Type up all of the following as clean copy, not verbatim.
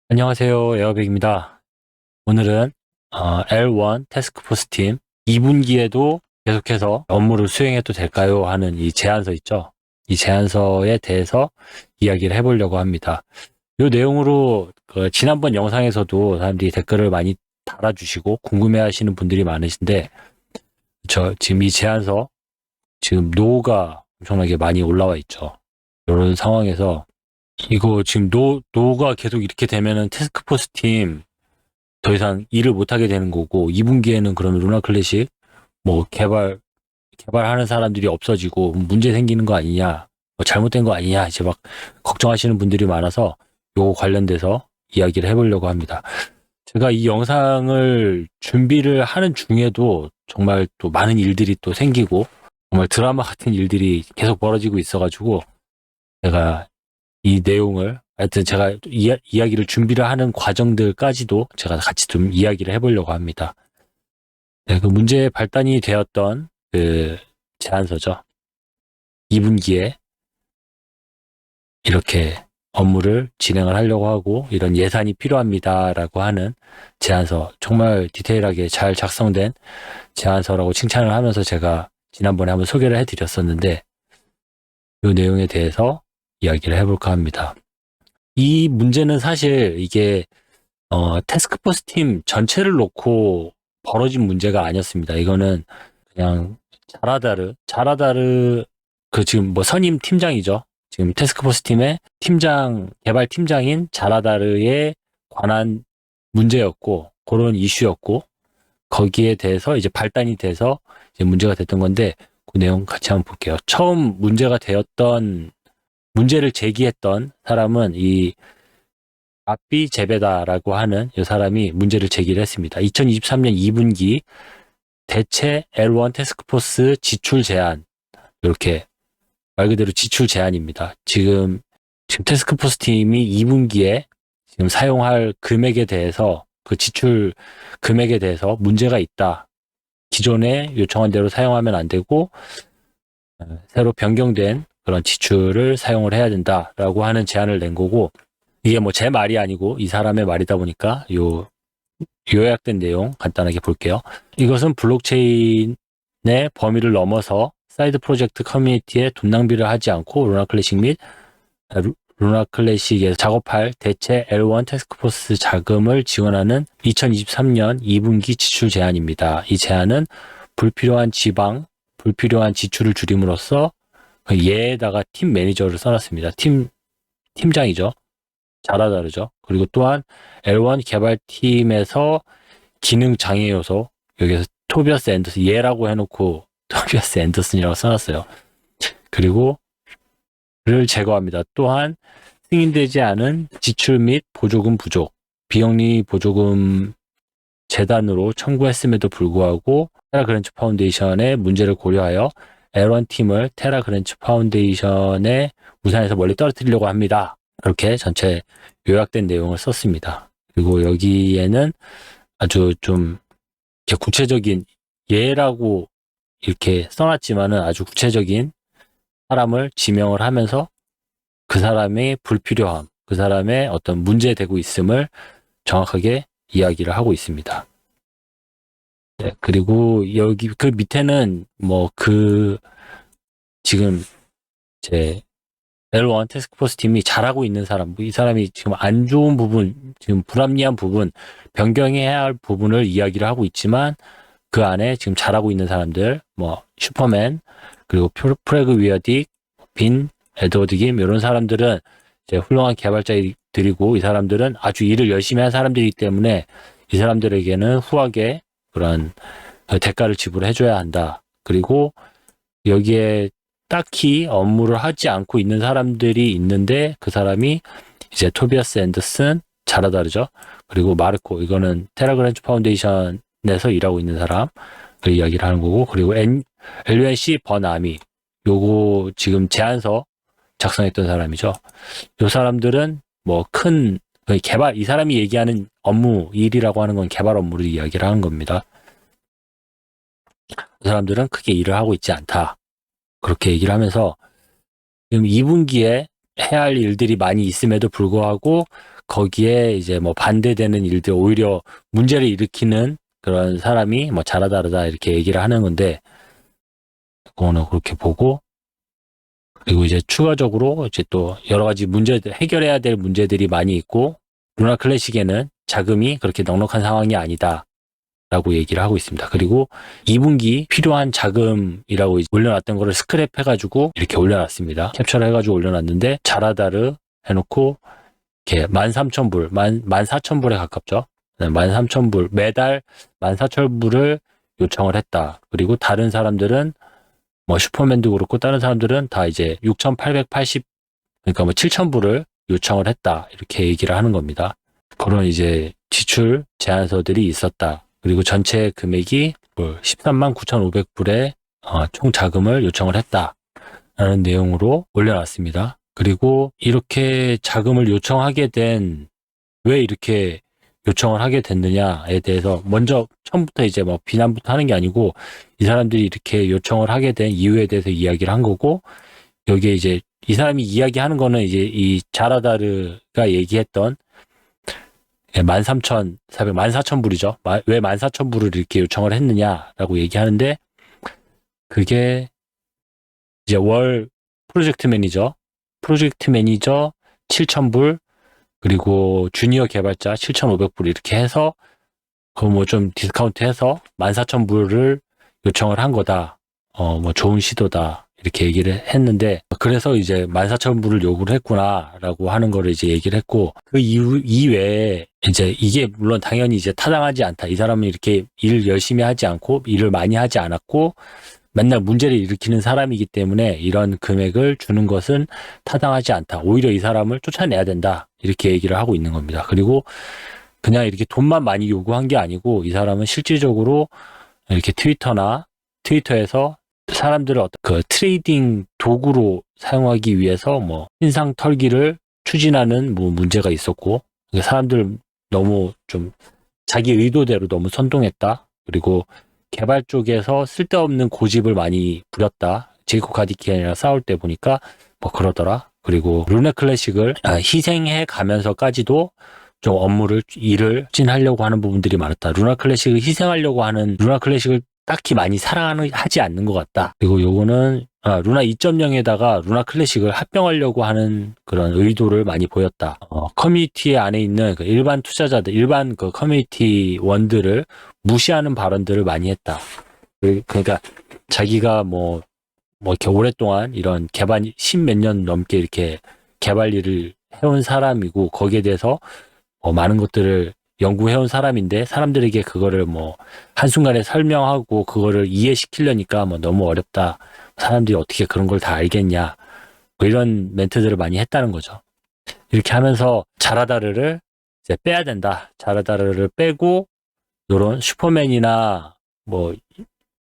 안녕하세요. 에어백입니다. 오늘은 L1 태스크포스 팀 2분기에도 계속해서 업무를 수행해도 될까요? 하는 이 제안서 있죠. 이 제안서에 대해서 이야기를 해보려고 합니다. 이 내용으로 지난번 영상에서도 사람들이 댓글을 많이 달아주시고 궁금해하시는 분들이 많으신데 지금 이 제안서 지금 노가 엄청나게 많이 올라와 있죠. 이런 상황에서 이거 지금 노가 계속 이렇게 되면은 태스크포스 팀 더 이상 일을 못하게 되는 거고, 2분기에는 그러면 루나 클래식 뭐 개발하는 사람들이 없어지고 문제 생기는 거 아니냐, 뭐 잘못된 거 아니냐, 이제 막 걱정하시는 분들이 많아서 요거 관련돼서 이야기를 해보려고 합니다. 제가 이 영상을 준비를 하는 중에도 정말 또 많은 일들이 또 생기고 정말 드라마 같은 일들이 계속 벌어지고 있어가지고 제가 이 내용을 하여튼 제가 이야기를 준비를 하는 과정들까지도 제가 같이 좀 이야기를 해보려고 합니다. 네, 그 문제의 발단이 되었던 그 제안서죠. 2분기에 이렇게 업무를 진행을 하려고 하고 이런 예산이 필요합니다라고 하는 제안서, 정말 디테일하게 잘 작성된 제안서라고 칭찬을 하면서 제가 지난번에 한번 소개를 해드렸었는데 이 내용에 대해서 이야기를 해볼까 합니다. 이 문제는 사실 이게 태스크포스 팀 전체를 놓고 벌어진 문제가 아니었습니다. 이거는 그냥 자라다르 그 지금 뭐 선임 팀장이죠. 지금 태스크포스 팀의 개발 팀장인 자라다르에 관한 문제였고, 그런 이슈였고, 거기에 대해서 이제 발단이 돼서 이제 문제가 됐던 건데, 그 내용 같이 한번 볼게요. 처음 문제를 제기했던 사람은 이 아비 제베다라고 하는 이 사람이 문제를 제기를 했습니다. 2023년 2분기 대체 L1 태스크포스 지출 제한, 이렇게 말 그대로 지출 제한입니다. 지금 태스크포스 팀이 2분기에 지금 사용할 금액에 대해서, 그 지출 금액에 대해서 문제가 있다. 기존에 요청한 대로 사용하면 안 되고 새로 변경된 그런 지출을 사용을 해야 된다라고 하는 제안을 낸 거고, 이게 뭐 제 말이 아니고 이 사람의 말이다 보니까 요약된 내용 간단하게 볼게요. 이것은 블록체인의 범위를 넘어서 사이드 프로젝트 커뮤니티에 돈 낭비를 하지 않고 루나 클래식에서 작업할 대체 L1 태스크포스 자금을 지원하는 2023년 2분기 지출 제안입니다. 이 제안은 불필요한 지출을 줄임으로써 얘에다가 팀 매니저를 써놨습니다. 팀장이죠. 자라다르죠. 그리고 또한 L1 개발팀에서 기능 장애 요소, 여기서 토비아스 앤더슨, 얘라고 해놓고 토비아스 앤더슨이라고 써놨어요. 그리고 를 제거합니다. 또한 승인되지 않은 지출 및 보조금 부족, 비영리 보조금 재단으로 청구했음에도 불구하고 테라 그랜츠 파운데이션의 문제를 고려하여 L1 팀을 테라 그랜츠 파운데이션의 우산에서 멀리 떨어뜨리려고 합니다. 이렇게 전체 요약된 내용을 썼습니다. 그리고 여기에는 아주 좀 구체적인 예라고 이렇게 써놨지만은 아주 구체적인 사람을 지명을 하면서 그 사람의 불필요함, 그 사람의 어떤 문제되고 있음을 정확하게 이야기를 하고 있습니다. 네, 그리고 여기 그 밑에는 지금 제 L1 태스크포스 팀이 잘하고 있는 사람, 이 사람이 지금 안 좋은 부분, 지금 불합리한 부분, 변경해야 할 부분을 이야기를 하고 있지만 그 안에 지금 잘하고 있는 사람들, 슈퍼맨, 그리고 프레그 위어딕, 빈, 에드워드 김, 이런 사람들은 이제 훌륭한 개발자들이고, 이 사람들은 아주 일을 열심히 한 사람들이기 때문에 이 사람들에게는 후하게 그런 대가를 지불해줘야 한다. 그리고 여기에 딱히 업무를 하지 않고 있는 사람들이 있는데, 그 사람이 이제 토비아스 앤더슨, 자라다르죠. 그리고 마르코, 이거는 테라 그랜츠 파운데이션에서 일하고 있는 사람, 그 이야기를 하는 거고, 그리고 LUNC 버나미, 요거 지금 제안서 작성했던 사람이죠. 요 사람들은 이 사람이 얘기하는 일이라고 하는 건 개발 업무를 이야기를 하는 겁니다. 그 사람들은 크게 일을 하고 있지 않다. 그렇게 얘기를 하면서 지금 2분기에 해야 할 일들이 많이 있음에도 불구하고 거기에 이제 뭐 반대되는 일들, 오히려 문제를 일으키는 그런 사람이 뭐 잘하다 이렇게 얘기를 하는 건데, 그거는 그렇게 보고, 그리고 이제 추가적으로 이제 또 여러 가지 문제들, 해결해야 될 문제들이 많이 있고, 루나 클래식에는 자금이 그렇게 넉넉한 상황이 아니다 라고 얘기를 하고 있습니다. 그리고 2분기 필요한 자금이라고 올려놨던 거를 스크랩 해가지고 이렇게 올려놨습니다. 캡처를 해가지고 올려놨는데, 자라다르 해놓고 이렇게 13,000불, 14,000불에 가깝죠. 13,000불, 매달 14,000불을 요청을 했다. 그리고 다른 사람들은 뭐 슈퍼맨도 그렇고 다른 사람들은 다 이제 6,880, 그러니까 뭐 7,000불을 요청을 했다. 이렇게 얘기를 하는 겁니다. 그런 이제 지출 제안서들이 있었다. 그리고 전체 금액이 13만 9,500불의 총 자금을 요청을 했다라는 내용으로 올려놨습니다. 그리고 이렇게 자금을 요청하게 왜 이렇게 요청을 하게 됐느냐에 대해서 먼저 처음부터 이제 뭐 비난부터 하는 게 아니고 이 사람들이 이렇게 요청을 하게 된 이유에 대해서 이야기를 한 거고, 여기에 이제 이 사람이 이야기하는 거는 이제 이 자라다르가 얘기했던 14,000불이죠. 왜 14,000불을 이렇게 요청을 했느냐라고 얘기하는데, 그게 이제 월 프로젝트 매니저 7,000불, 그리고 주니어 개발자 7,500불 이렇게 해서 그 뭐 좀 디스카운트 해서 14,000불을 요청을 한 거다. 뭐 좋은 시도다. 이렇게 얘기를 했는데, 그래서 이제 14,000불을 요구를 했구나라고 하는 거를 이제 얘기를 했고, 그 이외에 이제 이게 물론 당연히 이제 타당하지 않다. 이 사람은 이렇게 일 열심히 하지 않고 일을 많이 하지 않았고 맨날 문제를 일으키는 사람이기 때문에 이런 금액을 주는 것은 타당하지 않다. 오히려 이 사람을 쫓아내야 된다. 이렇게 얘기를 하고 있는 겁니다. 그리고 그냥 이렇게 돈만 많이 요구한 게 아니고 이 사람은 실질적으로 이렇게 트위터에서 사람들을 그 트레이딩 도구로 사용하기 위해서 뭐 신상 털기를 추진하는 뭐 문제가 있었고, 사람들 너무 좀 자기 의도대로 너무 선동했다. 그리고 개발 쪽에서 쓸데없는 고집을 많이 부렸다. 제이콥 카디키안이랑 싸울 때 보니까 뭐 그러더라. 그리고 루나 클래식을 희생해 가면서까지도 좀 일을 추진하려고 하는 부분들이 많았다. 루나 클래식을 딱히 많이 사랑하지 않는 것 같다. 그리고 요거는 루나 2.0에다가 루나 클래식을 합병하려고 하는 그런 의도를 많이 보였다. 커뮤니티 안에 있는 그 일반 투자자들, 일반 그 커뮤니티원들을 무시하는 발언들을 많이 했다. 그러니까 자기가 뭐 이렇게 오랫동안 이런 개발 10몇 년 넘게 이렇게 개발 일을 해온 사람이고, 거기에 대해서 많은 것들을 연구해온 사람인데 사람들에게 그거를 뭐 한순간에 설명하고 그거를 이해시키려니까 뭐 너무 어렵다. 사람들이 어떻게 그런 걸 다 알겠냐. 뭐 이런 멘트들을 많이 했다는 거죠. 이렇게 하면서 자라다르를 이제 빼야 된다. 자라다르를 빼고 이런 슈퍼맨이나 뭐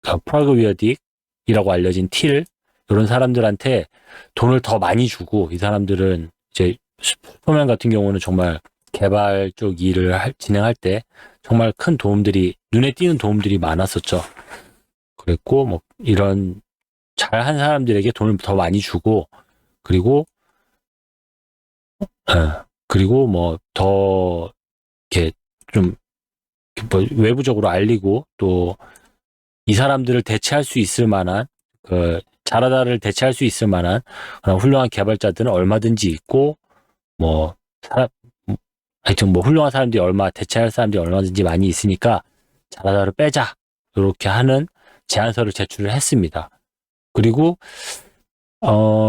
프라그위어딕이라고 알려진 이런 사람들한테 돈을 더 많이 주고, 이 사람들은 이제 슈퍼맨 같은 경우는 정말 개발 쪽 일을 진행할 때 정말 큰 도움들이, 눈에 띄는 도움들이 많았었죠. 그랬고, 뭐 이런 잘한 사람들에게 돈을 더 많이 주고, 그리고 뭐 더 이렇게 좀 뭐 외부적으로 알리고, 또 이 사람들을 대체할 수 있을 만한, 자라다를 대체할 수 있을 만한 그런 훌륭한 개발자들은 얼마든지 있고, 뭐 하여튼 뭐 훌륭한 사람들이 대체할 사람들이 얼마든지 많이 있으니까 자라다를 빼자. 이렇게 하는 제안서를 제출을 했습니다. 그리고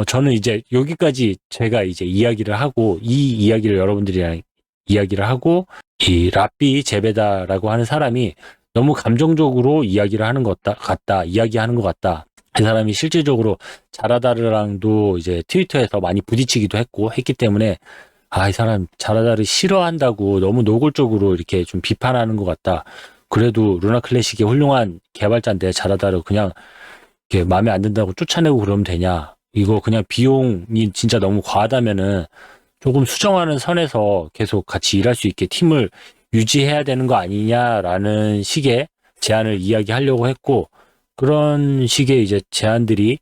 저는 이제 여기까지 제가 이제 이야기를 하고, 이 이야기를 여러분들이랑 이야기를 하고, 이 라비 제베다라고 하는 사람이 너무 감정적으로 이야기하는 것 같다. 이 사람이 실질적으로 자라다르랑도 이제 트위터에서 많이 부딪히기도 했기 때문에, 이 사람 자라다를 싫어한다고 너무 노골적으로 이렇게 좀 비판하는 것 같다. 그래도 루나 클래식의 훌륭한 개발자인데 자라다를 그냥 이렇게 마음에 안 든다고 쫓아내고 그러면 되냐. 이거 그냥 비용이 진짜 너무 과하다면은 조금 수정하는 선에서 계속 같이 일할 수 있게 팀을 유지해야 되는 거 아니냐라는 식의 제안을 이야기하려고 했고, 그런 식의 이제 제안들이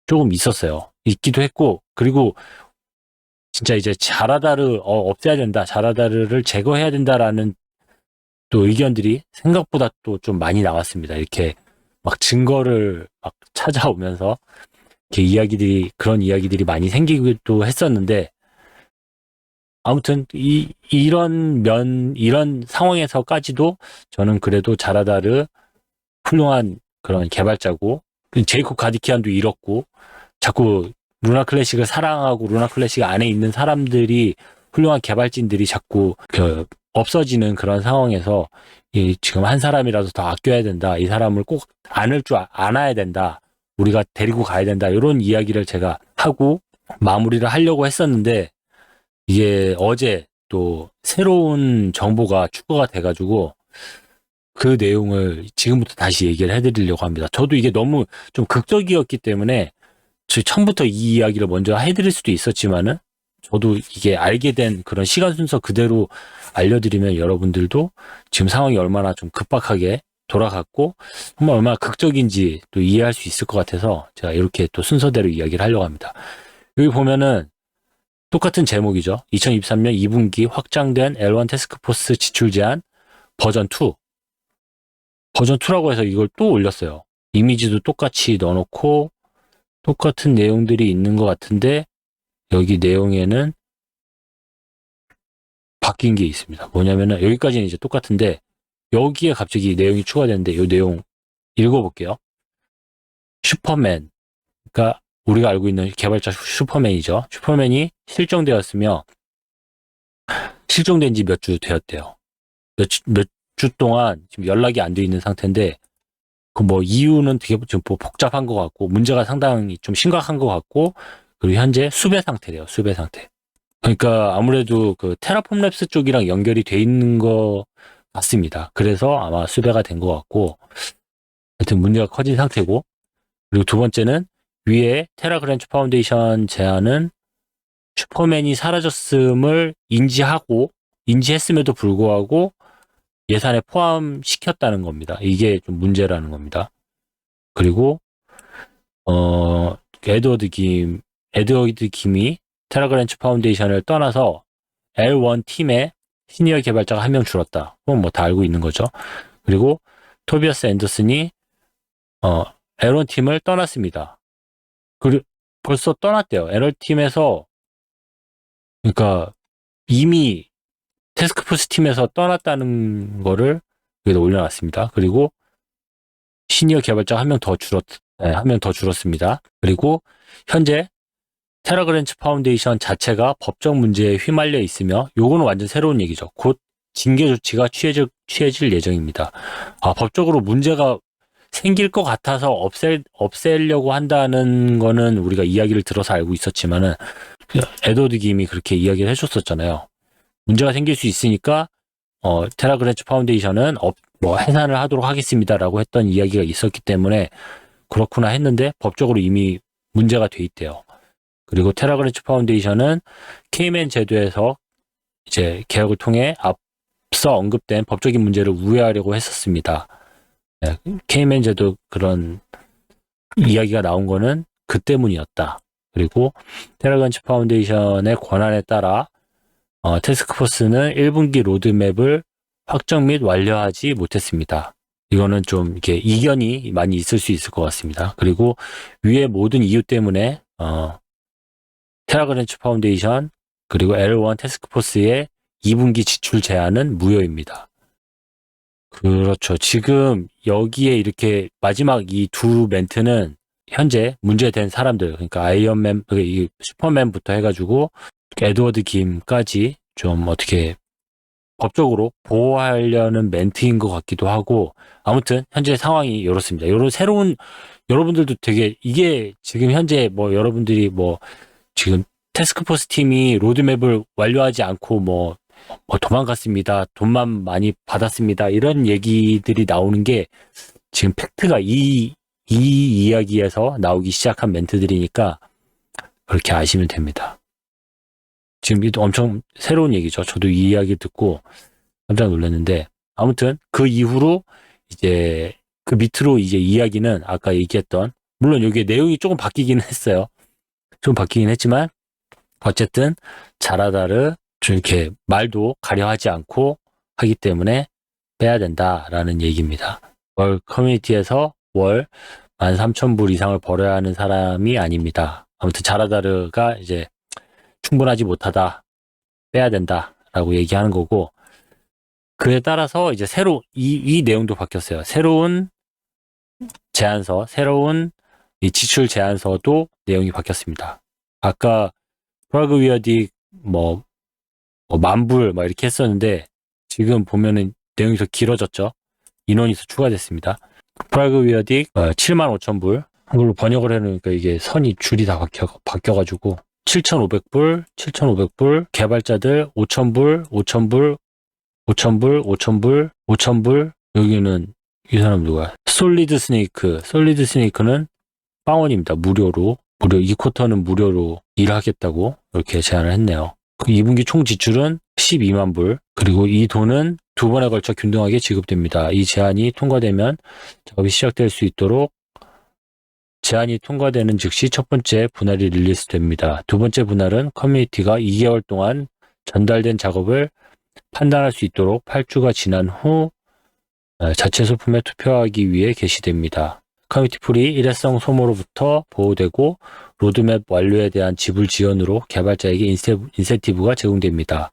조금 있었어요. 있기도 했고, 그리고 진짜 이제 자라다르 없애야 된다, 자라다르를 제거해야 된다라는 또 의견들이 생각보다 또 좀 많이 나왔습니다. 이렇게 막 증거를 막 찾아오면서 이렇게 그런 이야기들이 많이 생기기도 했었는데, 아무튼 이런 상황에서까지도 저는 그래도 자라다르 훌륭한 그런 개발자고, 제이콥 가디키안도 잃었고, 자꾸 루나 클래식을 사랑하고 루나 클래식 안에 있는 사람들이, 훌륭한 개발진들이 자꾸 없어지는 그런 상황에서 지금 한 사람이라도 더 아껴야 된다, 이 사람을 꼭 안아야 된다, 우리가 데리고 가야 된다, 이런 이야기를 제가 하고 마무리를 하려고 했었는데, 이게 어제 또 새로운 정보가 추가가 돼가지고 그 내용을 지금부터 다시 얘기를 해드리려고 합니다. 저도 이게 너무 좀 극적이었기 때문에 처음부터 이 이야기를 먼저 해드릴 수도 있었지만은, 저도 이게 알게 된 그런 시간 순서 그대로 알려드리면 여러분들도 지금 상황이 얼마나 좀 급박하게 돌아갔고 정말 얼마나 극적인지 또 이해할 수 있을 것 같아서 제가 이렇게 또 순서대로 이야기를 하려고 합니다. 여기 보면은 똑같은 제목이죠. 2023년 2분기 확장된 L1 태스크포스 지출 제한 버전 2. 버전 2라고 해서 이걸 또 올렸어요. 이미지도 똑같이 넣어놓고 똑같은 내용들이 있는 것 같은데, 여기 내용에는 바뀐 게 있습니다. 뭐냐면은 여기까지는 이제 똑같은데 여기에 갑자기 내용이 추가되는데, 이 내용 읽어볼게요. 슈퍼맨, 그러니까 우리가 알고 있는 개발자 슈퍼맨이죠. 슈퍼맨이 실종되었으며 실종된 지 몇 주 되었대요. 몇 주 동안 지금 연락이 안 돼 있는 상태인데, 그 뭐 이유는 되게 좀 복잡한 것 같고 문제가 상당히 좀 심각한 것 같고, 그리고 현재 수배 상태래요. 수배 상태. 그러니까 아무래도 그 테라폼 랩스 쪽이랑 연결이 돼 있는 것 같습니다. 그래서 아마 수배가 된 것 같고, 하여튼 문제가 커진 상태고, 그리고 두 번째는 위에 테라그랜츠 파운데이션 제안은 슈퍼맨이 사라졌음을 인지했음에도 불구하고 예산에 포함시켰다는 겁니다. 이게 좀 문제라는 겁니다. 그리고 에드워드 김이 테라그랜츠 파운데이션을 떠나서 L1 팀에 시니어 개발자가 한 명 줄었다. 그건 뭐 다 알고 있는 거죠. 그리고 토비아스 앤더슨이 L1 팀을 떠났습니다. 그리고 벌써 떠났대요. L1 팀에서, 그러니까 이미 태스크포스 팀에서 떠났다는 거를 여기다 올려놨습니다. 그리고 시니어 개발자가 한 명 더 줄었습니다. 그리고 현재 테라그랜츠 파운데이션 자체가 법적 문제에 휘말려 있으며, 요거는 완전 새로운 얘기죠. 곧 징계 조치가 취해질 예정입니다. 법적으로 문제가 생길 것 같아서 없애려고 한다는 거는 우리가 이야기를 들어서 알고 있었지만은, 에드워드 김이 그렇게 이야기를 해줬었잖아요. 문제가 생길 수 있으니까 테라그랜츠 파운데이션은 해산을 하도록 하겠습니다라고 했던 이야기가 있었기 때문에 그렇구나 했는데, 법적으로 이미 문제가 돼 있대요. 그리고 테라그랜츠 파운데이션은 케이맨 제도에서 이제 개혁을 통해 앞서 언급된 법적인 문제를 우회하려고 했었습니다. 네, 케이맨 제도 그런 이야기가 나온 거는 그 때문이었다. 그리고 테라그랜츠 파운데이션의 권한에 따라 태스크포스는 1분기 로드맵을 확정 및 완료하지 못했습니다. 이거는 좀 이렇게 이견이 많이 있을 수 있을 것 같습니다. 그리고 위의 모든 이유 때문에 테라그랜츠 파운데이션 그리고 L1 태스크포스의 2분기 지출 제한은 무효입니다. 그렇죠. 지금 여기에 이렇게 마지막 이 두 멘트는 현재 문제된 사람들, 그러니까 아이언맨, 이 슈퍼맨부터 해가지고 에드워드 김까지 좀 어떻게 법적으로 보호하려는 멘트인 것 같기도 하고, 아무튼 현재 상황이 이렇습니다. 이런 새로운, 여러분들도 되게 이게 지금 현재 여러분들이 지금 태스크포스 팀이 로드맵을 완료하지 않고 도망갔습니다, 돈만 많이 받았습니다, 이런 얘기들이 나오는 게 지금 팩트가 이 이야기에서 나오기 시작한 멘트들이니까 그렇게 아시면 됩니다. 지금 이도 엄청 새로운 얘기죠. 저도 이 이야기 듣고 깜짝 놀랐는데, 아무튼 그 이후로 이제 그 밑으로 이제 이야기는 아까 얘기했던 물론 여기 내용이 조금 바뀌긴 했어요. 좀 바뀌긴 했지만 어쨌든 자라다르 좀 이렇게 말도 가려하지 않고 하기 때문에 빼야 된다라는 얘기입니다. 월 커뮤니티에서 월 13,000불 이상을 벌어야 하는 사람이 아닙니다. 아무튼 자라다르가 이제 충분하지 못하다, 빼야 된다라고 얘기하는 거고, 그에 따라서 이제 이 내용도 바뀌었어요. 새로운 제안서, 새로운 이 지출 제안서도 내용이 바뀌었습니다. 아까 프라그 위어딕 뭐 10,000불 막 이렇게 했었는데 지금 보면은 내용이 더 길어졌죠. 인원이 더 추가됐습니다. 프라그 위어딕 75,000불 한글로 번역을 해놓으니까 이게 줄이 다 바뀌어가지고 7,500불, 7,500불, 개발자들 5,000불, 5,000불, 5,000불, 5,000불, 5,000불. 여기는 이 사람 누가? 솔리드 스네이크는 빵원입니다. 무료 2쿼터는 무료로 일하겠다고 이렇게 제안을 했네요. 2분기 총 지출은 12만 불, 그리고 이 돈은 2번에 걸쳐 균등하게 지급됩니다. 이 제안이 통과되면 작업이 시작될 수 있도록 제안이 통과되는 즉시 첫 번째 분할이 릴리스됩니다. 두 번째 분할은 커뮤니티가 2개월 동안 전달된 작업을 판단할 수 있도록 8주가 지난 후 자체 소품에 투표하기 위해 게시됩니다. 커뮤니티 풀이 일회성 소모로부터 보호되고 로드맵 완료에 대한 지불 지원으로 개발자에게 인센티브가 제공됩니다.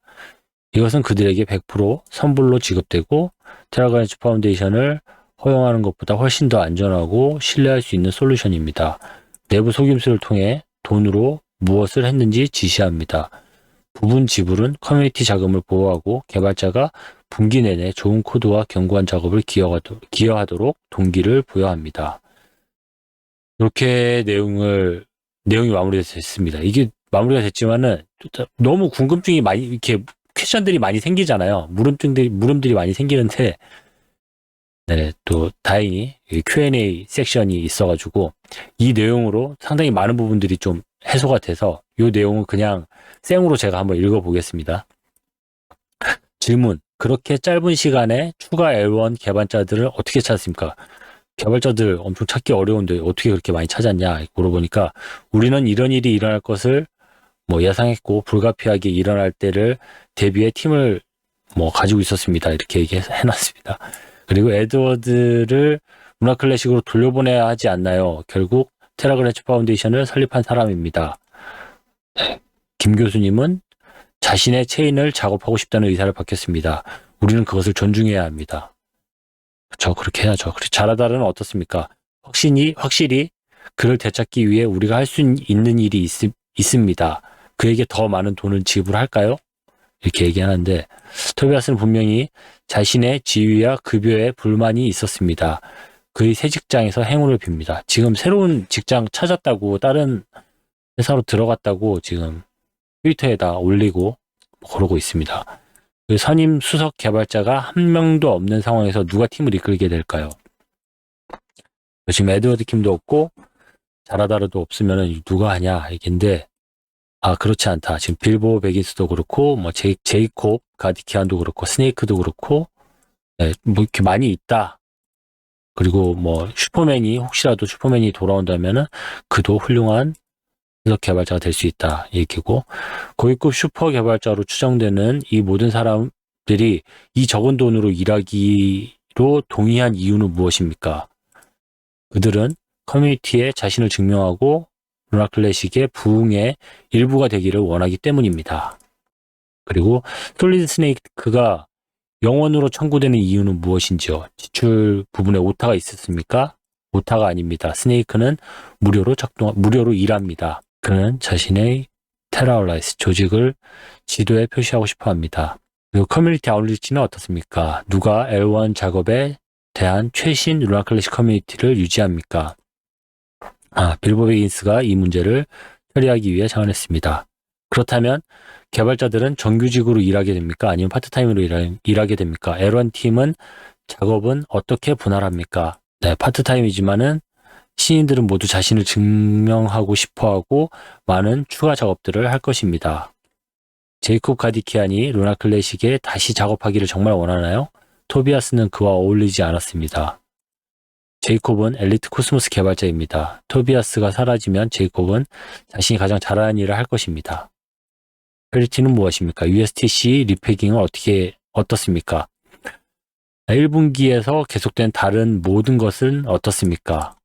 이것은 그들에게 100% 선불로 지급되고 테라그란치 파운데이션을 허용하는 것보다 훨씬 더 안전하고 신뢰할 수 있는 솔루션입니다. 내부 속임수를 통해 돈으로 무엇을 했는지 지시합니다. 부분 지불은 커뮤니티 자금을 보호하고 개발자가 분기 내내 좋은 코드와 견고한 작업을 기여하도록 동기를 부여합니다. 이렇게 내용이 마무리됐습니다. 이게 마무리가 됐지만은 너무 궁금증이 많이 이렇게 퀘션들이 많이 생기잖아요. 물음들이 많이 생기는데 네, 또 다행히 Q&A 섹션이 있어가지고 이 내용으로 상당히 많은 부분들이 좀 해소가 돼서 이 내용은 그냥 생으로 제가 한번 읽어보겠습니다. 질문: 그렇게 짧은 시간에 추가 L1 개발자들을 어떻게 찾습니까? 개발자들 엄청 찾기 어려운데 어떻게 그렇게 많이 찾았냐 물어보니까 우리는 이런 일이 일어날 것을 예상했고 불가피하게 일어날 때를 대비해 팀을 가지고 있었습니다. 이렇게 얘기해놨습니다. 그리고 에드워드를 문화 클래식으로 돌려보내야 하지 않나요? 결국 테라그란치 파운데이션을 설립한 사람입니다. 네. 김 교수님은 자신의 체인을 작업하고 싶다는 의사를 밝혔습니다. 우리는 그것을 존중해야 합니다. 그렇죠. 그렇게 해야죠. 자라다르는 어떻습니까? 확실히 그를 되찾기 위해 우리가 할 수 있는 일이 있습니다. 그에게 더 많은 돈을 지불할까요? 이렇게 얘기하는데 토비아스는 분명히 자신의 지위와 급여에 불만이 있었습니다. 그의 새 직장에서 행운을 빕니다. 지금 새로운 직장 찾았다고 다른 회사로 들어갔다고 지금 트위터에다 올리고 그러고 있습니다. 그 선임 수석 개발자가 한 명도 없는 상황에서 누가 팀을 이끌게 될까요? 지금 에드워드 킴도 없고 자라다르도 없으면 누가 하냐 이건데 그렇지 않다. 지금 빌보 베긴스도 그렇고 제이콥 가디키안도 그렇고 스네이크도 그렇고 이렇게 많이 있다. 그리고 혹시라도 슈퍼맨이 돌아온다면은 그도 훌륭한 수석 개발자가 될 수 있다 얘기고, 고위급 슈퍼 개발자로 추정되는 이 모든 사람들이 이 적은 돈으로 일하기로 동의한 이유는 무엇입니까? 그들은 커뮤니티에 자신을 증명하고 루나 클래식의 부흥의 일부가 되기를 원하기 때문입니다. 그리고 솔리드 스네이크가 영원으로 청구되는 이유는 무엇인지요? 지출 부분에 오타가 있었습니까? 오타가 아닙니다. 스네이크는 무료로 일합니다. 그는 자신의 테라올라이스 조직을 지도에 표시하고 싶어 합니다. 그리고 커뮤니티 아웃리치는 어떻습니까? 누가 L1 작업에 대한 최신 루나 클래식 커뮤니티를 유지합니까? 빌보 베긴스가 이 문제를 처리하기 위해 제안했습니다. 그렇다면 개발자들은 정규직으로 일하게 됩니까? 아니면 파트타임으로 일하게 됩니까? L1 팀은 작업은 어떻게 분할합니까? 네, 파트타임이지만은 신인들은 모두 자신을 증명하고 싶어하고 많은 추가 작업들을 할 것입니다. 제이콥 가디키안이 루나 클래식에 다시 작업하기를 정말 원하나요? 토비아스는 그와 어울리지 않았습니다. 제이콥은 엘리트 코스모스 개발자입니다. 토비아스가 사라지면 제이콥은 자신이 가장 잘하는 일을 할 것입니다. 페리티는 무엇입니까? USTC 리패깅은 어떻습니까? 1분기에서 계속된 다른 모든 것은 어떻습니까?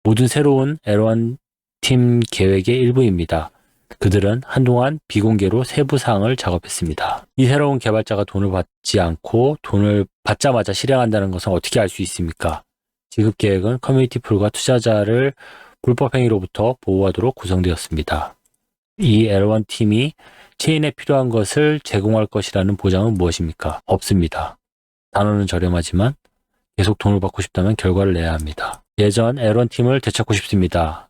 모든 새로운 L1 팀 계획의 일부입니다. 그들은 한동안 비공개로 세부 사항을 작업했습니다. 이 새로운 개발자가 돈을 받지 않고 돈을 받자마자 실행한다는 것은 어떻게 알 수 있습니까? 지급 계획은 커뮤니티 풀과 투자자를 불법 행위로부터 보호하도록 구성되었습니다. 이 L1 팀이 체인에 필요한 것을 제공할 것이라는 보장은 무엇입니까? 없습니다. 단어는 저렴하지만 계속 돈을 받고 싶다면 결과를 내야 합니다. 예전 L1 팀을 되찾고 싶습니다.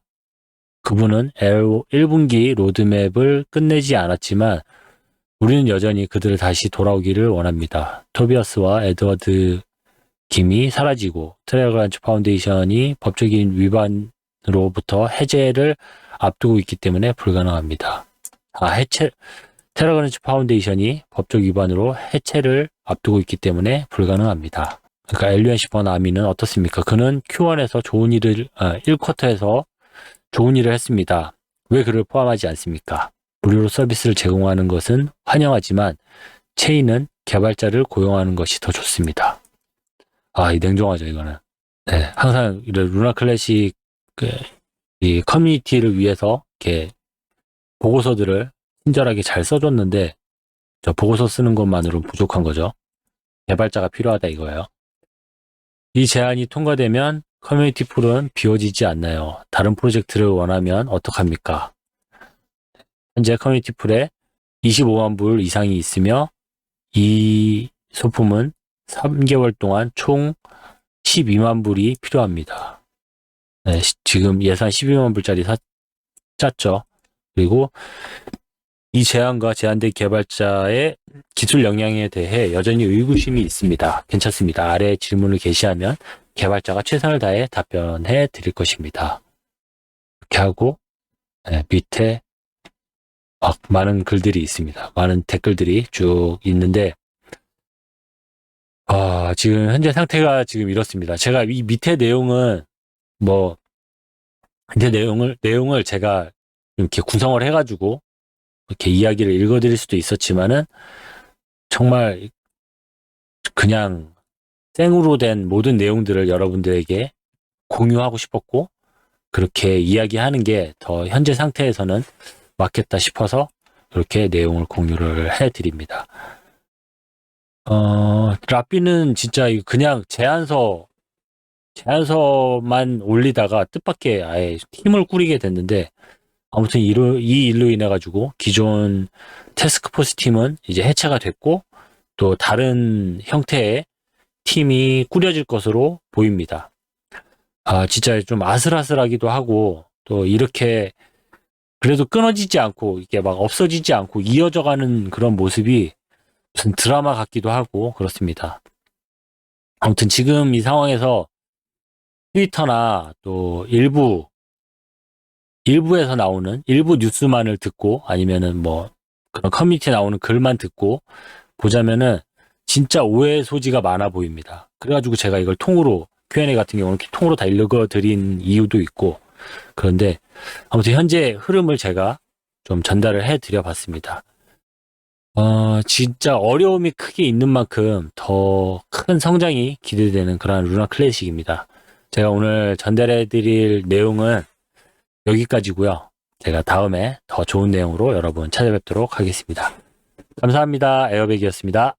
그분은 1분기 로드맵을 끝내지 않았지만 우리는 여전히 그들을 다시 돌아오기를 원합니다. 토비아스와 에드워드 김이 사라지고 테라그란츠 파운데이션이 법적인 위반으로부터 해제를 앞두고 있기 때문에 불가능합니다. 테라그란츠 파운데이션이 법적 위반으로 해체를 앞두고 있기 때문에 불가능합니다. 그러니까 엘리언 시퍼 나미는 어떻습니까? 그는 Q1에서 1쿼터에서 좋은 일을 했습니다. 왜 그를 포함하지 않습니까? 무료로 서비스를 제공하는 것은 환영하지만 체인은 개발자를 고용하는 것이 더 좋습니다. 이 냉정하죠, 이거는. 네, 항상 루나 클래식 이 커뮤니티를 위해서 이렇게 보고서들을 친절하게 잘 써줬는데 저 보고서 쓰는 것만으로는 부족한 거죠. 개발자가 필요하다 이거예요. 이 제안이 통과되면 커뮤니티 풀은 비워지지 않나요? 다른 프로젝트를 원하면 어떡합니까? 현재 커뮤니티 풀에 25만 불 이상이 있으며 이 소품은 3개월 동안 총 12만 불이 필요합니다. 네, 지금 예산 12만 불짜리 짰죠. 그리고 이 제안과 제안된 개발자의 기술 역량에 대해 여전히 의구심이 있습니다. 괜찮습니다. 아래 질문을 게시하면 개발자가 최선을 다해 답변해 드릴 것입니다. 이렇게 하고 밑에 많은 글들이 있습니다. 많은 댓글들이 쭉 있는데 지금 현재 상태가 지금 이렇습니다. 제가 이 밑에 내용은 내용을 제가 이렇게 구성을 해가지고 이렇게 이야기를 읽어드릴 수도 있었지만은 정말 그냥 생으로 된 모든 내용들을 여러분들에게 공유하고 싶었고 그렇게 이야기하는 게 더 현재 상태에서는 맞겠다 싶어서 이렇게 내용을 공유를 해드립니다. 라삐는 진짜 그냥 제안서만 올리다가 뜻밖의 아예 팀을 꾸리게 됐는데 아무튼 이 일로 인해 가지고 기존 태스크포스 팀은 이제 해체가 됐고 또 다른 형태의 팀이 꾸려질 것으로 보입니다. 진짜 좀 아슬아슬하기도 하고 또 이렇게 그래도 끊어지지 않고 이게 막 없어지지 않고 이어져 가는 그런 모습이 무슨 드라마 같기도 하고 그렇습니다. 아무튼 지금 이 상황에서 트위터나 또 일부에서 나오는 일부 뉴스만을 듣고 아니면은 그런 커뮤니티에 나오는 글만 듣고 보자면은 진짜 오해의 소지가 많아 보입니다. 그래가지고 제가 이걸 통으로 Q&A 같은 경우는 통으로 다 읽어드린 이유도 있고 그런데 아무튼 현재 흐름을 제가 좀 전달을 해드려 봤습니다. 진짜 어려움이 크게 있는 만큼 더 큰 성장이 기대되는 그런 루나 클래식입니다. 제가 오늘 전달해드릴 내용은 여기까지고요. 제가 다음에 더 좋은 내용으로 여러분 찾아뵙도록 하겠습니다. 감사합니다. 에어백이었습니다.